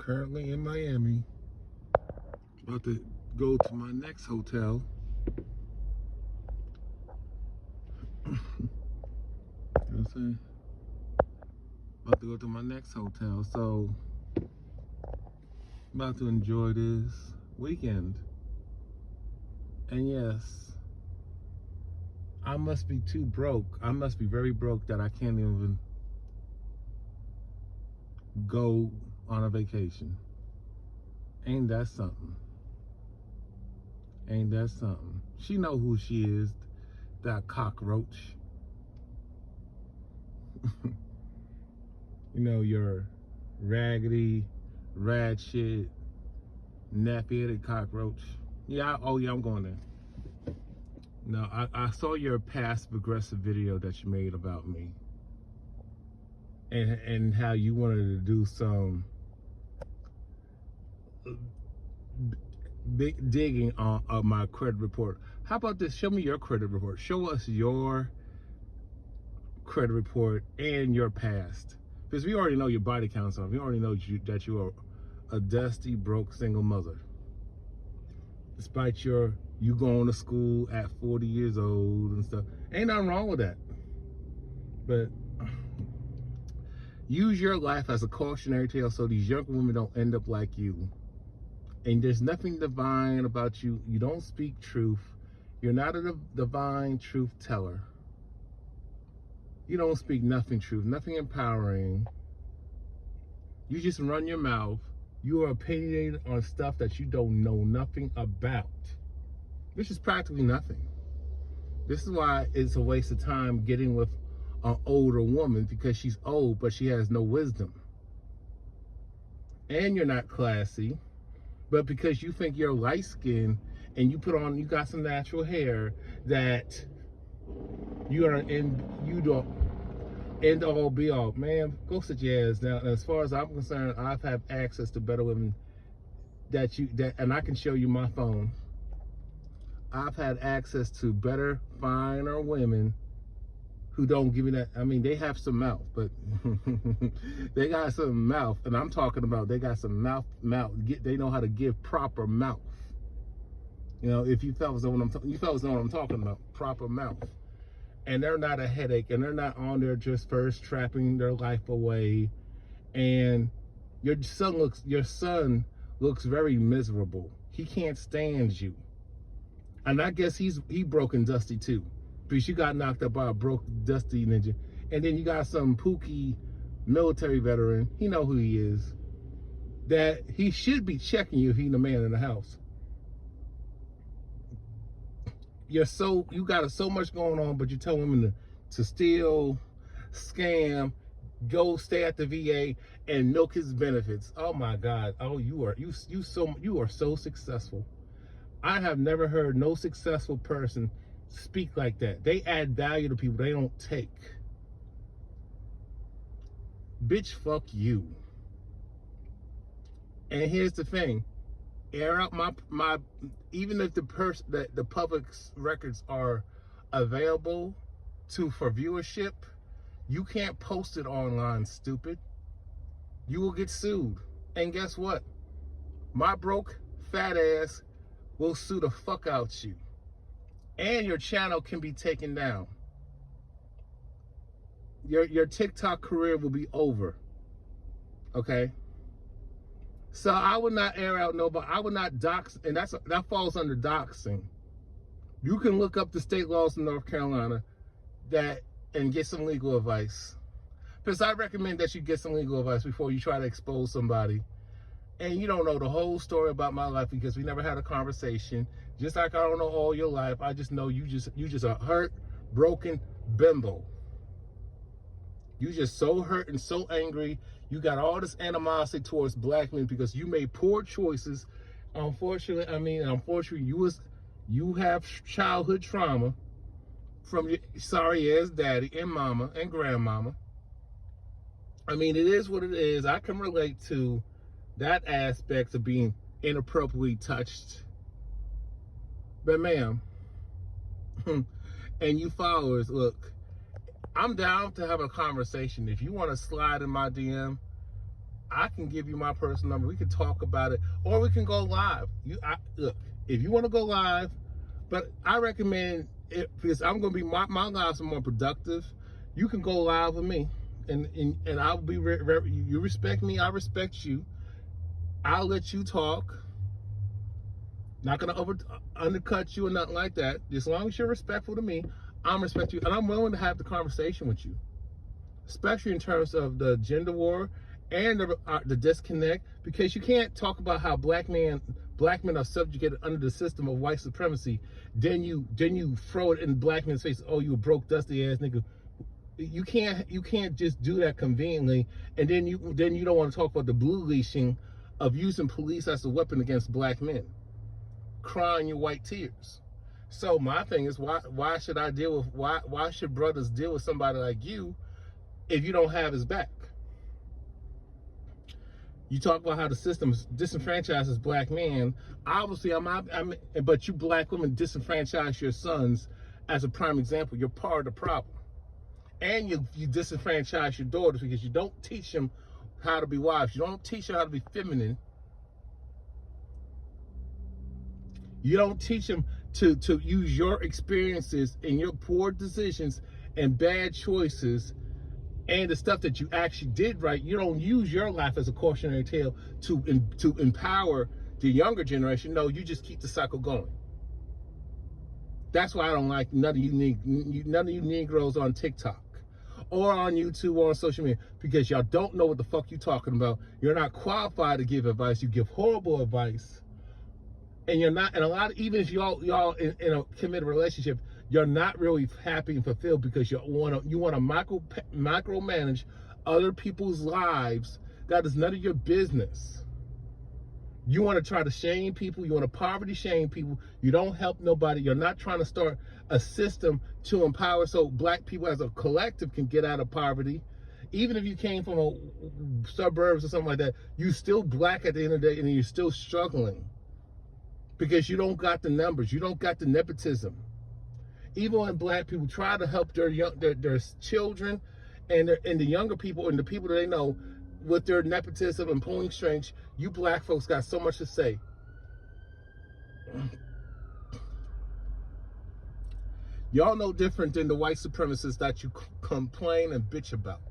currently in Miami. About to go to my next hotel. You know what I'm saying? About to go to my next hotel. So, I'm about to enjoy this weekend. And yes, I must be too broke. I must be very broke that I can't even go on a vacation. Ain't that something? Ain't that something? She know who she is, that cockroach. You know, your raggedy, rad shit, nappy-headed cockroach. Yeah, oh yeah, I'm going there. No, I saw your passive-aggressive video that you made about me. And how you wanted to do some big digging on my credit report. How about this? Show me your credit report. Show us your credit report and your past. Because we already know your body count stuff. We already know that you are a dusty, broke, single mother. Despite you going to school at 40 years old and stuff. Ain't nothing wrong with that. But use your life as a cautionary tale so these young women don't end up like you. And there's nothing divine about you. You don't speak truth. You're not a divine truth teller. You don't speak nothing truth, nothing empowering. You just run your mouth. You are opinionated on stuff that you don't know nothing about. This is practically nothing. This is why it's a waste of time getting with an older woman, because she's old, but she has no wisdom. And you're not classy, but because you think you're light skinned and you got some natural hair, that you don't end all be all. Man, go sit your ass down. As far as I'm concerned, I've had access to better women and I can show you my phone. I've had access to better, finer women who don't give me that. I mean, they have some mouth, but they got some mouth, and I'm talking about they got some mouth. They know how to give proper mouth. You know, if you fellas know what I'm talking about, proper mouth. And they're not a headache, and they're not on there just first trapping their life away. And your son looks very miserable. He can't stand you. And I guess he broke and dusty too, because you got knocked up by a broke, dusty ninja. And then you got some pookie military veteran. He know who he is. That he should be checking you if he's the man in the house. You got so much going on, but you tell women to steal, scam, go stay at the VA and milk his benefits. Oh my God! Oh, you are so successful. I have never heard no successful person speak like that. They add value to people they don't take. Bitch, fuck you. And here's the thing. Air out my even if the public's records are available for viewership, you can't post it online, stupid. You will get sued. And guess what? My broke fat ass will sue the fuck out you. And your channel can be taken down. Your TikTok career will be over. Okay? So I would not air out nobody. I would not dox, and that falls under doxing. You can look up the state laws in North Carolina and get some legal advice. Because I recommend that you get some legal advice before you try to expose somebody. And you don't know the whole story about my life because we never had a conversation. Just like I don't know all your life. I just know you just a hurt, broken bimbo. You just so hurt and so angry. You got all this animosity towards black men because you made poor choices. Unfortunately, you have childhood trauma from your sorry ass daddy and mama and grandmama. I mean, it is what it is. I can relate to that aspect of being inappropriately touched. But ma'am, and you followers, look, I'm down to have a conversation. If you want to slide in my DM, I can give you my personal number. We can talk about it, or we can go live. Look, if you want to go live, but I recommend it because I'm going to be my lives are more productive. You can go live with me, and I'll be you respect me, I respect you. I'll let you talk. Not going to undercut you or nothing like that. As long as you're respectful to me, I'm respect you, and I'm willing to have the conversation with you, especially in terms of the gender war and the disconnect, because you can't talk about how black men are subjugated under the system of white supremacy. Then you throw it in black men's face. Oh, you a broke, dusty ass nigga. You can't just do that conveniently, and then you don't want to talk about the blue leashing of using police as a weapon against black men, crying your white tears. So my thing is, why should I deal with why should brothers deal with somebody like you if you don't have his back? You talk about how the system disenfranchises black men. Obviously, but you black women disenfranchise your sons as a prime example. You're part of the problem. And you disenfranchise your daughters because you don't teach them how to be wives. You don't teach them how to be feminine. You don't teach them to use your experiences and your poor decisions and bad choices and the stuff that you actually did right. You don't use your life as a cautionary tale to empower the younger generation. No, you just keep the cycle going. That's why I don't like none of you Negroes on TikTok or on YouTube or on social media, because y'all don't know what the fuck you talking about. You're not qualified to give advice. You give horrible advice, and you're not. And a lot of, even if y'all in a committed relationship, you're not really happy and fulfilled because you want to micromanage other people's lives. That is none of your business. You want to try to shame people. You want to poverty shame people. You don't help nobody. You're not trying to start a system to empower so black people as a collective can get out of poverty. Even if you came from a suburbs or something like that, you still black at the end of the day, and you're still struggling because you don't got the numbers. You don't got the nepotism. Even when black people try to help their children and the younger people and the people that they know with their nepotism and pulling strings, you black folks got so much to say. Y'all no different than the white supremacists that you complain and bitch about.